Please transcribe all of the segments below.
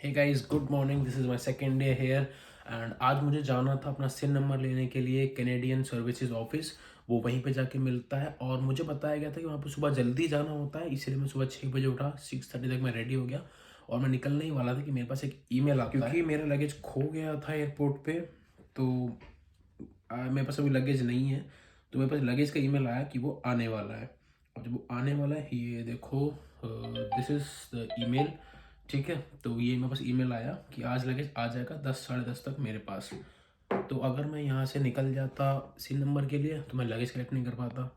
Hey guys, good morning. This is my second day here and आज मुझे जाना था अपना सिन नंबर लेने के लिए कैनेडियन सर्विसेज ऑफिस। वो वहीं पे जाके मिलता है और मुझे बताया गया था कि वहाँ पे सुबह जल्दी जाना होता है, इसीलिए मैं सुबह 6 बजे उठा। 6:30 तक मैं रेडी हो गया और मैं निकलने ही वाला था कि मेरे पास एक ईमेल आता है क्योंकि मेरा लगेज खो गया था एयरपोर्ट पे। तो मेरे पास अभी लगेज नहीं है, तो मेरे पास लगेज का ईमेल आया कि वो आने वाला है। और जब वो आने वाला है, ये देखो, दिस इज़ द ईमेल। ठीक है, तो ये मेरे पास ईमेल आया कि आज लगेज आ जाएगा 10 साढ़े 10 तक मेरे पास। तो अगर मैं यहाँ से निकल जाता सिन नंबर के लिए तो मैं लगेज कलेक्ट नहीं कर पाता,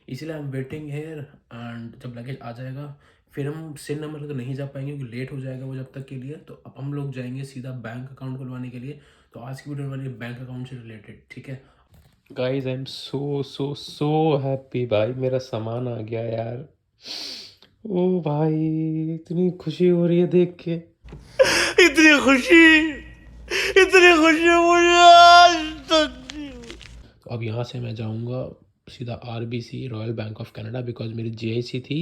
इसलिए I am waiting hair. And जब लगेज आ जाएगा फिर हम सिन नंबर पे तो नहीं जा पाएंगे क्योंकि लेट हो जाएगा वो जब तक के लिए। तो अब हम लोग जाएंगे सीधा बैंक अकाउंट खुलवाने के लिए। तो आज की वीडियो वाली बैंक अकाउंट से रिलेटेड, ठीक है। Guys I am so happy भाई, मेरा सामान आ गया यार। ओ भाई, इतनी खुशी हो रही है देख के। इतनी खुशी मुझे आज तक नहीं हुई। तो अब यहाँ से मैं जाऊँगा सीधा RBC, royal bank of Canada, because मेरी JIC थी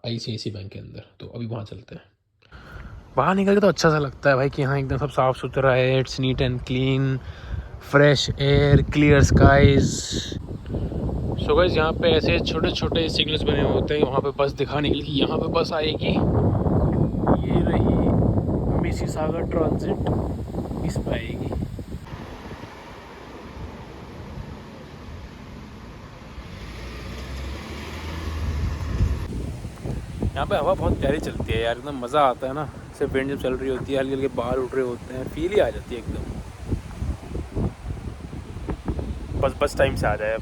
ICICI बैंक के अंदर। तो अभी वहाँ चलते हैं। बाहर निकल के तो अच्छा सा लगता है भाई कि यहाँ एकदम सब साफ़ सुथरा है। It's neat and clean, fresh air, clear skies. So guys, यहाँ पे ऐसे छोटे छोटे सिग्नल्स बने होते हैं वहाँ पे बस दिखाने के लिए कि यहाँ पे बस आएगी। ये रही मिसिसागा ट्रांजिट, इस पे आएगी। यहाँ पे हवा बहुत प्यारी चलती है यार, एकदम मज़ा आता है ना। सिर्फ विंड जब चल रही होती है, हल्के हल्के बाहर उठ रहे होते हैं, फील ही आ जाती है एकदम। बस टाइम से आ जाए अब।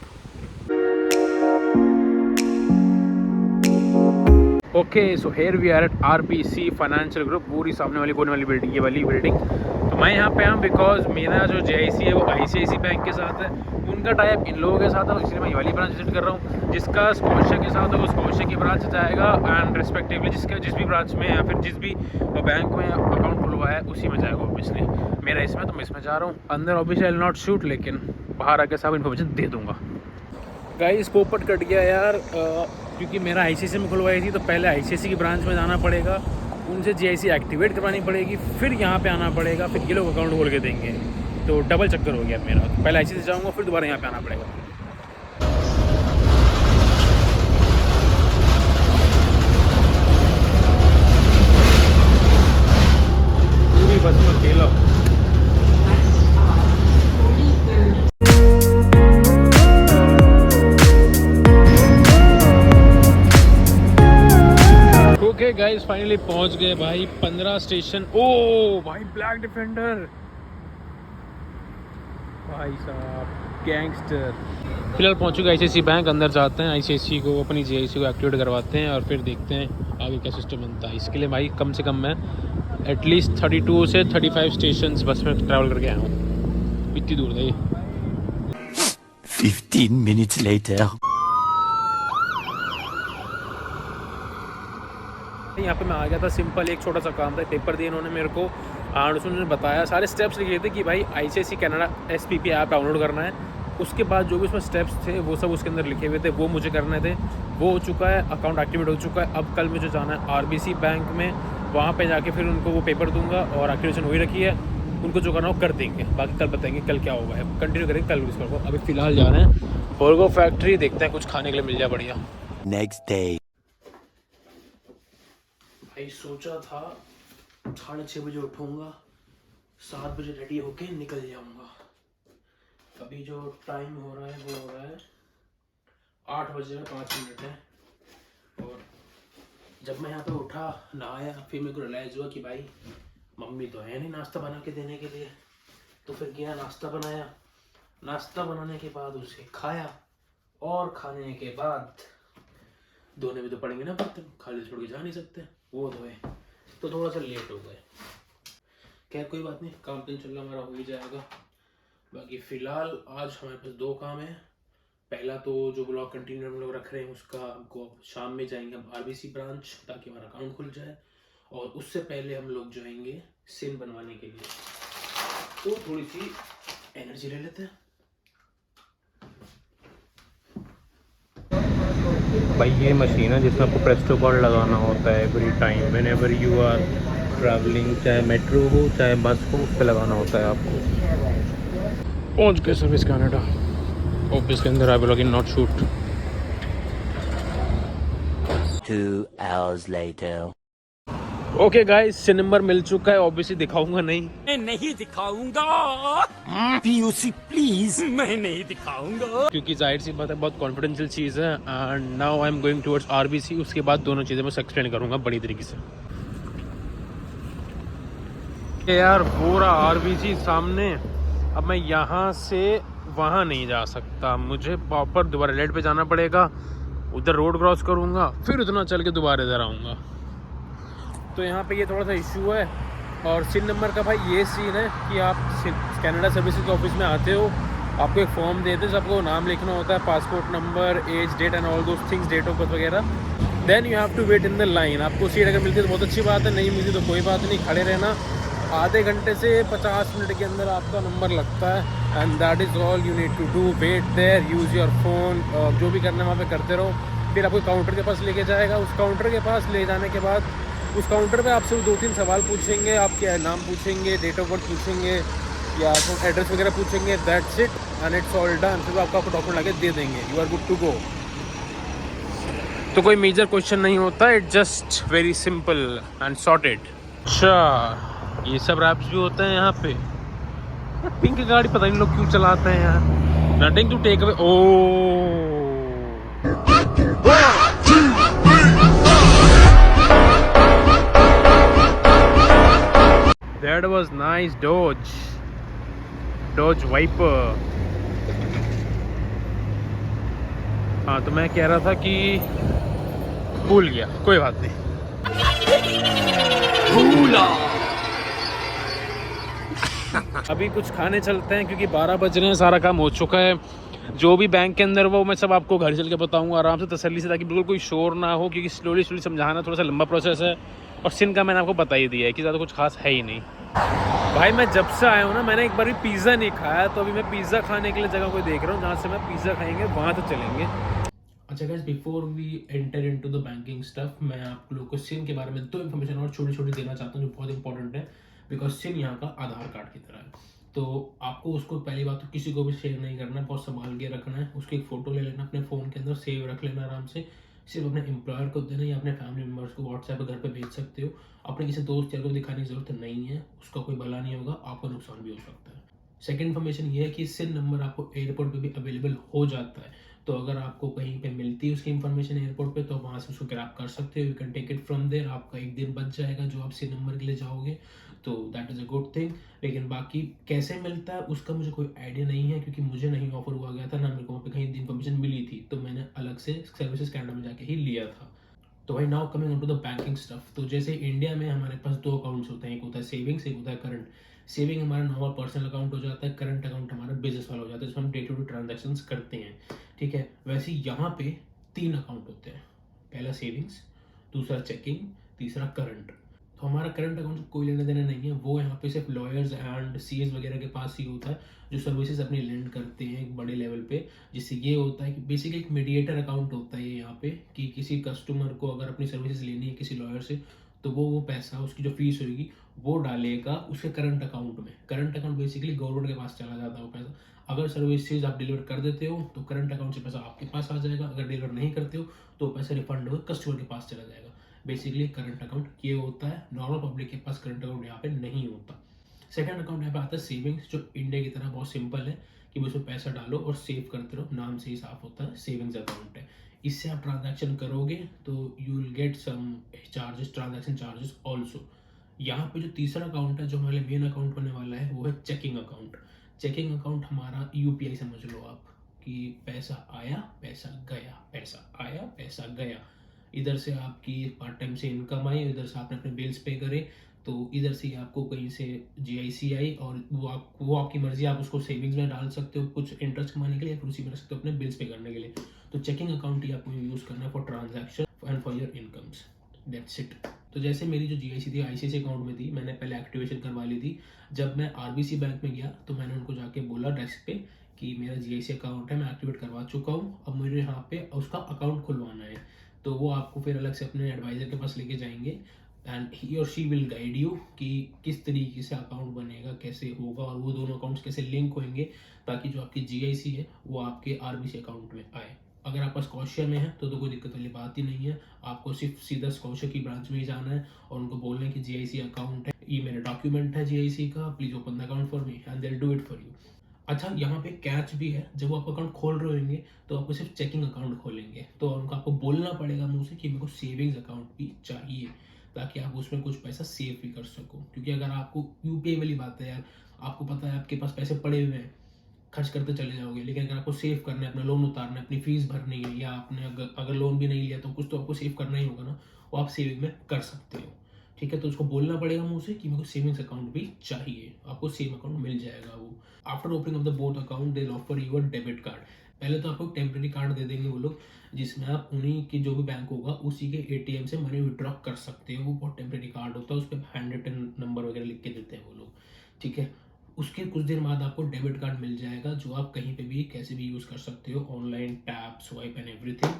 Okay, so here we are at RBC financial group. पूरी सामने वाली कोने वाली बिल्डिंग, ये वाली बिल्डिंग। तो मैं यहाँ पे हूँ बिकॉज मेरा जो JIC है वो ICICI बैंक के साथ है। उनका टाइप इन लोगों के साथ है, इसलिए मैं ये वाली ब्रांच विजिट कर रहा हूँ। जिसका स्कॉशा के साथ है वो स्कॉशा की ब्रांच जाएगा एंड रिस्पेक्टिवली जिस भी ब्रांच में या फिर जिस भी बैंक में अकाउंट खुलवाया है उसी में जाएगा। ऑब्वियसली मेरा इसमें, तो मैं इसमें जा रहा हूँ। अंदर obviously I will not shoot, लेकिन बाहर आके सब इन्फॉर्मेशन दे दूँगा। गाइस, पोपट कट गया यार, क्योंकि मेरा ICICI में खुलवाई थी तो पहले ICICI की ब्रांच में जाना पड़ेगा, उनसे JIC एक्टिवेट करवानी पड़ेगी, फिर यहाँ पे आना पड़ेगा, फिर ये लोग अकाउंट खोल के देंगे। तो डबल चक्कर हो गया मेरा। पहले ICICI जाऊँगा, फिर दोबारा यहाँ पे आना पड़ेगा। पूरी बस में अकेला। ओके गाइस, फाइनली पहुंच गए भाई 15 स्टेशन। ओ भाई, ब्लैक डिफेंडर भाई साहब, गैंगस्टर। फिलहाल पहुंच चुके ICICI बैंक। अंदर जाते हैं, ICICI को अपनी JIC को एक्टिवेट करवाते हैं और फिर देखते हैं आगे क्या सिस्टम बनता है। इसके लिए भाई कम से कम मैं एटलीस्ट 32 से 35 स्टेशन बस में ट्रैवल करके आया हूँ। इतनी दूर था ये। 15 minutes later. यहाँ पे मैं आ गया था, सिंपल एक छोटा सा काम था, पेपर दिए इन्होंने मेरे को। और उसमें उन्होंने बताया, सारे स्टेप्स लिखे थे कि भाई ICICI Canada SPP app download करना है। उसके बाद जो भी उसमें स्टेप्स थे वो सब उसके अंदर लिखे हुए थे, वो मुझे करने थे। वो हो चुका है, अकाउंट एक्टिवेट हो चुका है। अब कल मुझे जाना है RBC बैंक में, वहाँ पर जाके फिर उनको वो पेपर दूंगा और एक्टिवेशन हो ही रखी है। उनको जो करना हो कर देंगे, बाकी कल बताएंगे कल क्या होगा। कंटिन्यू करेंगे कल उसको। अभी फ़िलहाल जा रहे हैं बोर्गो फैक्ट्री, देखते हैं कुछ खाने के लिए मिल जाए बढ़िया। Next day. भाई सोचा था 6:30 बजे उठूँगा, 7 बजे रेडी होके निकल जाऊँगा। अभी जो टाइम हो रहा है वो हो रहा है 8:05 है। और जब मैं यहाँ पे उठा, नहाया, फिर मेरे को रियलाइज़ हुआ कि भाई मम्मी तो है नहीं नाश्ता बना के देने के लिए। तो फिर गया, नाश्ता बनाया। नाश्ता बनाने के बाद उसे खाया और खाने के बाद धोने भी तो पड़ेंगे ना बर्तन, खाली छोड़ के जा नहीं सकते, वो धोए। तो थोड़ा सा लेट हो गए। खैर कोई बात नहीं, काम तो इंशाल्लाह हमारा हो ही जाएगा। बाकी फ़िलहाल आज हमारे पास 2 काम है। पहला तो जो ब्लॉग कंटिन्यू हम लोग रख रहे हैं उसका, हमको शाम में जाएंगे हम RBC ब्रांच ताकि हमारा अकाउंट खुल जाए। और उससे पहले हम लोग जाएंगे सिम बनवाने के लिए, तो थोड़ी सी एनर्जी ले लेते हैं। भाई ये मशीन है जिसमें आपको प्रेस्टो कार्ड लगाना होता है every time whenever you are travelling, चाहे मेट्रो हो चाहे बस हो, उस पर लगाना होता है आपको। पहुंच गए सर्विस कनाडा ऑफिस के अंदर। I will log in not shoot. 2 hours later. Okay guys, SIN number मिल चुका है। ऑब्वियसली दिखाऊंगा नहीं, मैं नहीं दिखाऊंगा। पीयूसी प्लीज, मैं नहीं दिखाऊंगा। क्योंकि जाहिर सी बात है बहुत कॉन्फिडेंशियल चीज़ है। And now I am going towards RBC. उसके बाद दोनों चीज़ें मैं एक्सप्लेन करूंगा बड़ी तरीके से। यार पूरा आरबीसी सामने। अब मैं यहाँ से वहाँ नहीं जा सकता, मुझे प्रॉपर दोबारा लेट पे जाना पड़ेगा। उधर रोड क्रॉस करूँगा, फिर उतना चल के दोबारा इधर आऊँगा। तो यहाँ पे ये थोड़ा सा इशू है। और सिन नंबर का भाई ये सीन है कि आप कनाडा सर्विसेज के ऑफिस में आते हो, आपको एक फॉर्म देते हैं, सबको नाम लिखना होता है, passport number, age, date and all those things, date of birth वगैरह। Then you have to wait in the line. आपको सीट अगर मिलती है तो बहुत अच्छी बात है, नहीं मिलती तो कोई बात नहीं, खड़े रहना। आधे घंटे से 50 मिनट के अंदर आपका नंबर लगता है। And that is all you need to do. Wait there, use your phone, जो भी करना है वहाँ पे करते रहो। फिर आपको काउंटर के पास लेके जाएगा। उस काउंटर के पास ले जाने के बाद उस काउंटर पे आपसे 2-3 सवाल पूछेंगे, आपके नाम पूछेंगे, डेट ऑफ बर्थ पूछेंगे या एड्रेस वगैरह पूछेंगे। That's it and it's all done. फिर आपको डॉक्यूमेंट लाके दे देंगे, you are good to go. तो कोई मेजर क्वेश्चन नहीं होता, it just very simple and sorted. अच्छा, ये सब रैप्स भी होते हैं यहाँ पे। पिंक गाड़ी पता नहीं लोग क्यों चलाते हैं यहाँ। Nothing to take away. Oh That was nice Dodge Viper। हाँ, तो मैं कह रहा था कि भूल गया, कोई बात नहीं। अभी कुछ खाने चलते हैं क्योंकि 12 बज रहे हैं, सारा काम हो चुका है। जो भी बैंक के अंदर वो मैं सब आपको घर चल के बताऊंगा आराम से, तसल्ली से, ताकि बिल्कुल कोई शोर ना हो, क्योंकि स्लोली समझाना थोड़ा सा लंबा प्रोसेस है। और सिन का मैंने आपको बता ही दिया है कि ज़्यादा कुछ खास है ही नहीं। भाई मैं जब से आया हूँ ना, मैंने एक बार भी पिज़्ज़ा नहीं खाया, तो अभी मैं पिज़्ज़ा खाने के लिए जगह कोई देख रहा हूँ जहाँ से मैं पिज़्ज़ा खाएंगे, वहाँ तो चलेंगे। अच्छा guys, before we enter into the banking stuff, मैं आप लोगों को सिन के बारे में 2 इन्फॉर्मेशन और छोटी छोटी देना चाहता हूँ जो बहुत इंपॉर्टेंट है। बिकॉज सिन यहाँ का आधार कार्ड की तरह है। तो आपको उसको पहली बात तो किसी को भी शेयर नहीं करना है, बहुत संभाल के रखना है। उसकी एक फ़ोटो ले लेना अपने फ़ोन के अंदर, सेव रख लेना आराम से। सिर्फ अपने एम्प्लॉयर को देना या अपने फैमिली मेम्बर्स को व्हाट्सएप पर घर पे भेज सकते हो। अपने किसी दोस्त यार को दिखाने की ज़रूरत नहीं है, उसका कोई भला नहीं होगा, आपका नुकसान भी हो सकता है। सेकेंड इन्फॉर्मेशन ये है कि सिन नंबर आपको एयरपोर्ट पे भी अवेलेबल हो जाता है। तो अगर आपको कहीं पे मिलती है उसकी इन्फॉर्मेशन एयरपोर्ट पे, तो वहाँ से उसको ग्रैब कर सकते हो। You can take it from there. आपका एक दिन बच जाएगा जो आप सिन नंबर के लिए जाओगे, तो that is a good thing. लेकिन बाकी कैसे मिलता है उसका मुझे कोई आइडिया नहीं है, क्योंकि मुझे नहीं ऑफर हुआ गया था, ना मेरे को वहाँ पे कहीं इन्फॉर्मेशन मिली थी। तो मैंने अलग से सर्विसेज कनाडा में जाके ही लिया था। तो भाई now coming on to the banking stuff. तो जैसे इंडिया में हमारे पास 2 अकाउंट्स होते हैं, एक होता है सेविंग्स, एक होता है करंट। सेविंग हमारा नॉर्मल पर्सनल अकाउंट हो जाता है, करंट अकाउंट हमारा बिजनेस वाला हो जाता है, जिसमें हम डे टू डे ट्रांजेक्शन्स करते हैं। ठीक है, वैसे यहाँ पे 3 अकाउंट होते हैं। पहला सेविंग्स, दूसरा चेकिंग, तीसरा करंट। तो हमारा करंट अकाउंट से कोई लेना देना नहीं है, वो यहाँ पे सिर्फ लॉयर्स एंड सीएस वगैरह के पास ही होता है, जो सर्विसेज अपनी लेंड करते हैं एक बड़े लेवल पे। जिससे ये होता है कि बेसिकली एक मीडिएटर अकाउंट होता है ये यहाँ पे, कि किसी कस्टमर को अगर अपनी सर्विसेज लेनी है किसी लॉयर से, तो वो पैसा, उसकी जो फीस होगी वो डालेगा उसके करंट अकाउंट में। करंट अकाउंट बेसिकली गवर्नमेंट के पास चला जाता है वो पैसा। अगर सर्विसेज आप डिलीवर कर देते हो तो करंट अकाउंट से पैसा आपके पास आ जाएगा, अगर डिलीवर नहीं करते हो तो पैसा रिफंड होकर कस्टमर के पास चला जाएगा। बेसिकली करंट अकाउंट ये होता है। नॉर्मल पब्लिक के पास करंट अकाउंट यहाँ पे नहीं होता। सेकंड अकाउंट यहाँ पे आता है सेविंग्स, जो इंडिया की तरह बहुत सिंपल है कि उसमें पैसा डालो और सेव करते रहो, नाम से ही साफ होता है, सेविंग्स अकाउंट है। इससे आप ट्रांजैक्शन करोगे तो you will get some charges, transaction charges also. यहाँ पे जो तीसरा अकाउंट है जो हमारे मेन अकाउंट बनने वाला है, वो है चेकिंग अकाउंट। चेकिंग अकाउंट हमारा यूपीआई समझ लो आप, कि पैसा आया पैसा गया, पैसा आया पैसा गया। इधर से आपकी पार्ट टाइम से इनकम आई, इधर से आपने अपने बिल्स पे करे, तो इधर से आपको कहीं से जीआईसी आई, और वो आपकी मर्जी, आप उसको सेविंग्स में डाल सकते हो कुछ इंटरेस्ट कमाने के लिए, या फिर उसी में रख सकते हो अपने बिल्स पे करने के लिए। तो चेकिंग अकाउंट ही आपको यूज़ करना है for transaction and for your incomes, that's it. तो जैसे मेरी जो जीआईसी थी आईसीआईसी अकाउंट में थी, मैंने पहले एक्टिवेशन करवा ली थी। जब मैं आरबीसी बैंक में गया तो मैंने उनको जाके बोला डेस्क पे कि मेरा जीआईसी अकाउंट है, मैं एक्टिवेट करवा चुका हूँ, अब मुझे यहाँ पे उसका अकाउंट खुलवाना है। तो वो आपको फिर अलग से अपने एडवाइज़र के पास लेके जाएंगे, एंड ही और शी विल गाइड यू कि किस तरीके से अकाउंट बनेगा, कैसे होगा और वो दोनों अकाउंट्स कैसे लिंक होंगे ताकि जो आपकी GIC है वो आपके RBC अकाउंट में आए। अगर आप स्कॉशिया में है तो कोई दिक्कत वाली बात ही नहीं है, आपको सिर्फ सीधा स्कॉशिया की ब्रांच में ही जाना है और उनको बोलना है कि GIC अकाउंट है, ये मेरा डॉक्यूमेंट है GIC का, please open the account for me and they will do it for you. अच्छा, यहाँ पे कैच भी है, जब वो आप अकाउंट खोल रहे होंगे तो आपको सिर्फ चेकिंग अकाउंट खोलेंगे तो उनको आपको बोलना पड़ेगा मुंह से कि मेरे को सेविंग्स अकाउंट भी चाहिए ताकि आप उसमें कुछ पैसा सेव भी कर सको। क्योंकि अगर आपको UPI वाली बात है यार, आपको पता है आपके पास पैसे पड़े हुए हैं, खर्च करते चले जाओगे, लेकिन अगर आपको सेव करना है, अपना लोन उतारना है, अपनी फीस भरनी है या आपने अगर लोन भी नहीं लिया तो कुछ तो आपको सेव करना ही होगा ना, वो आप सेविंग में कर सकते हो। ठीक है, तो उसको बोलना पड़ेगा मुंह से कि मेरे को सेविंग्स अकाउंट भी चाहिए, आपको सेम अकाउंट मिल जाएगा वो। After opening of the both account they offer you a debit card. पहले तो आपको टेम्परेरी कार्ड दे देंगे वो लोग, जिसमें आप उन्हीं की जो भी बैंक होगा उसी के ATM से मनी विड्रॉ कर सकते हो। वो बहुत टेम्परेरी कार्ड होता है, उस पर हैंड रिटन नंबर वगैरह लिख के देते हैं वो लोग। ठीक है, उसके कुछ देर बाद आपको डेबिट कार्ड मिल जाएगा जो आप कहीं पे भी कैसे भी यूज़ कर सकते हो, online, tap, swipe and everything.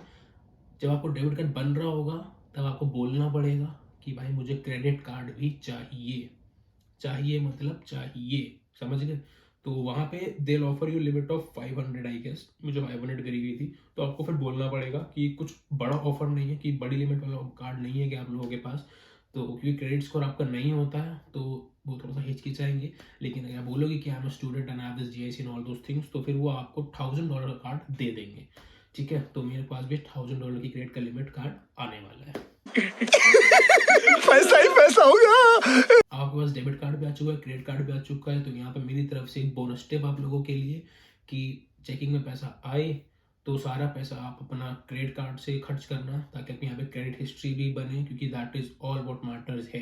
जब आपको डेबिट कार्ड बन रहा होगा तब आपको बोलना पड़ेगा कि भाई मुझे क्रेडिट कार्ड भी चाहिए। चाहिए मतलब चाहिए, समझ गए? तो वहाँ पे they offer you limit of 500 I guess, मुझे 500 करी गई थी। तो आपको फिर बोलना पड़ेगा कि कुछ बड़ा ऑफर नहीं है, कि बड़ी लिमिट वाला कार्ड नहीं है कि आप लोगों के पास, तो क्योंकि क्रेडिट स्कोर आपका नहीं होता है तो वो थोड़ा सा हिचकिचाएंगे। लेकिन अगर आप बोलोगे कि I am a student and I have this GIC and all those things, तो फिर वो आपको $1000 का कार्ड दे देंगे। ठीक है, तो मेरे पास भी $1000 की क्रेडिट का लिमिट कार्ड आने वाला है। पैसा ही पैसा होगा। आपके पास डेबिट कार्ड भी आ चुका है, क्रेडिट कार्ड भी आ चुका है, तो यहाँ पे मेरी तरफ से एक बोनस टिप आप लोगों के लिए कि चेकिंग में पैसा आए तो सारा पैसा आप अपना क्रेडिट कार्ड से खर्च करना ताकि आपके यहाँ पे क्रेडिट हिस्ट्री भी बने, क्योंकि that is all what matters है।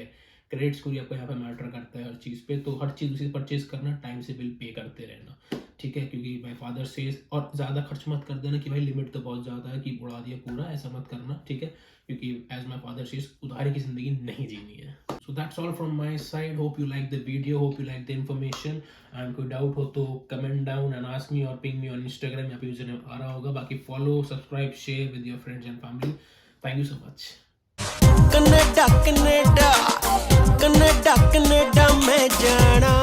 क्रेडिट स्कोर आपको यहाँ पे मैटर करता है हर चीज़ पे, तो हर चीज़ उसे परचेज करना, टाइम से बिल पे करते रहना। ठीक है, क्योंकि माय फादर सेज, और ज़्यादा खर्च मत कर देना कि भाई लिमिट तो बहुत ज़्यादा है कि उड़ा दिया पूरा, ऐसा मत करना। ठीक है, क्योंकि एज माय फादर सेज उधारी की ज़िंदगी नहीं जीनी है। So that's all from my side. Hope you like the video. Hope you like the information. And कोई डाउट हो तो comment down and ask me or ping me on Instagram. यहाँ पे यूजर आ रहा होगा। बाकी follow, subscribe, share with your friends and family. Thank you so much. Canada Canada Canada Canada मैं जाना।